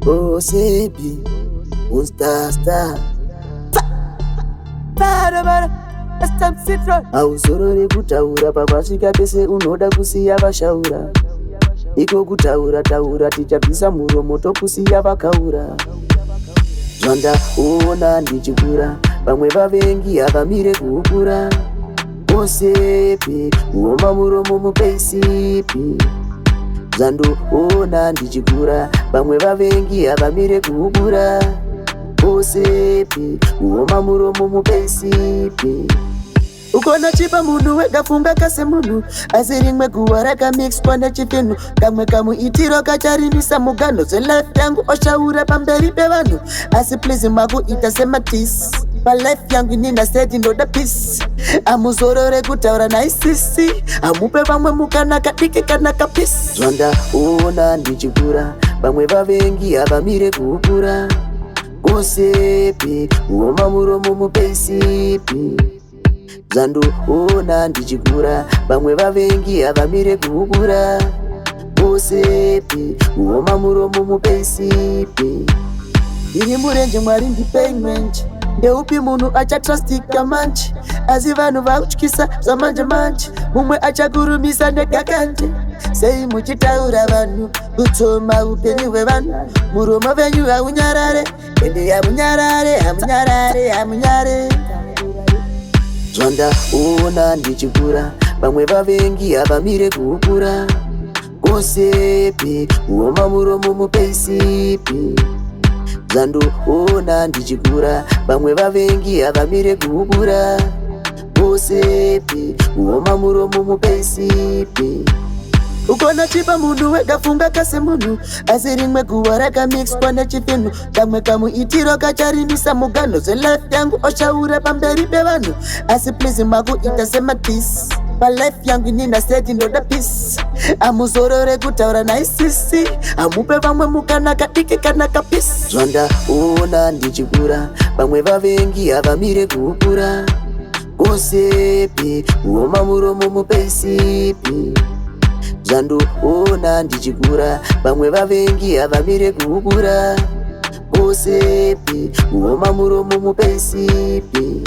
Osebi, Star. Hauzorore kutaura papasvika pese unoda kusiya vashaura. Iko kutaura tichabvisa muromo tokusiya vakaura. Zvandaona ndichikura vamwe vavengi havamire kuukura. Osepi uoma muromo mupeisipi. Zvandoona ndichikura vamwe vavengi havamire kuukura. Osepi uoma muromo mupeisipi. Ukona chipa munhu wega funga kase munhu, asi rimwe guwa rakamixwa nechipinhu. Kamwe kamuitiro kacharimisa mugano, zelife yangu oshaura pamberi pevanhu. Asi please makuita sematisi, palife yangu inini seti ndoda peace. Amuzorore kutaura naisisi, amupe vamwe mukana kadiki kana kapisi. Zvandaona ndichikura vamwe vavengi havamire kuukura. Osepi uoma muromo mupeisipi. Zvandoona ndichikura vamwe vavengi havamire kuukura. Osepi uoma muromo mupeisipi. Iri murenje Mwari ndipei mwenje, ndeupi munhu achatrustika manje. Asi vanhu vakutyisa zvamanje manje, mumwe achakurumisa negakanje. Sei muchitaura vanhu kutsoma upenyu hwevanhu, muromo venyu haunyarare, ende hamunyarare. Zvandaona ndichikura vamwe vavengi havamire kuukura. Osepi uoma muromo mupeisipi. Zvandoona ndichikura vamwe vavengi havamire kuukura. Osepi uoma muromo mupeisipi. Ukona chipa munhu wega funga kase munhu, asi rimwe guwa rakamixwa nechipinhu. Kamwe kamuitiro kacharimisa mugano, zelife yangu oshaura pamberi pevanhu. Asi please makuita sematisi, palife yangu inini seti ndoda peace. Amuzorore kutaura naisisi, amupe vamwe mukana kadiki kana kapisi. Zvandaona ndichikura vamwe vavengi havamire kuukura. Osepi uoma muromo mupeisipi. Zvandoona ndichikura vamwe vavengi havamire kuukura. Osepi uoma muromo mupeisipi.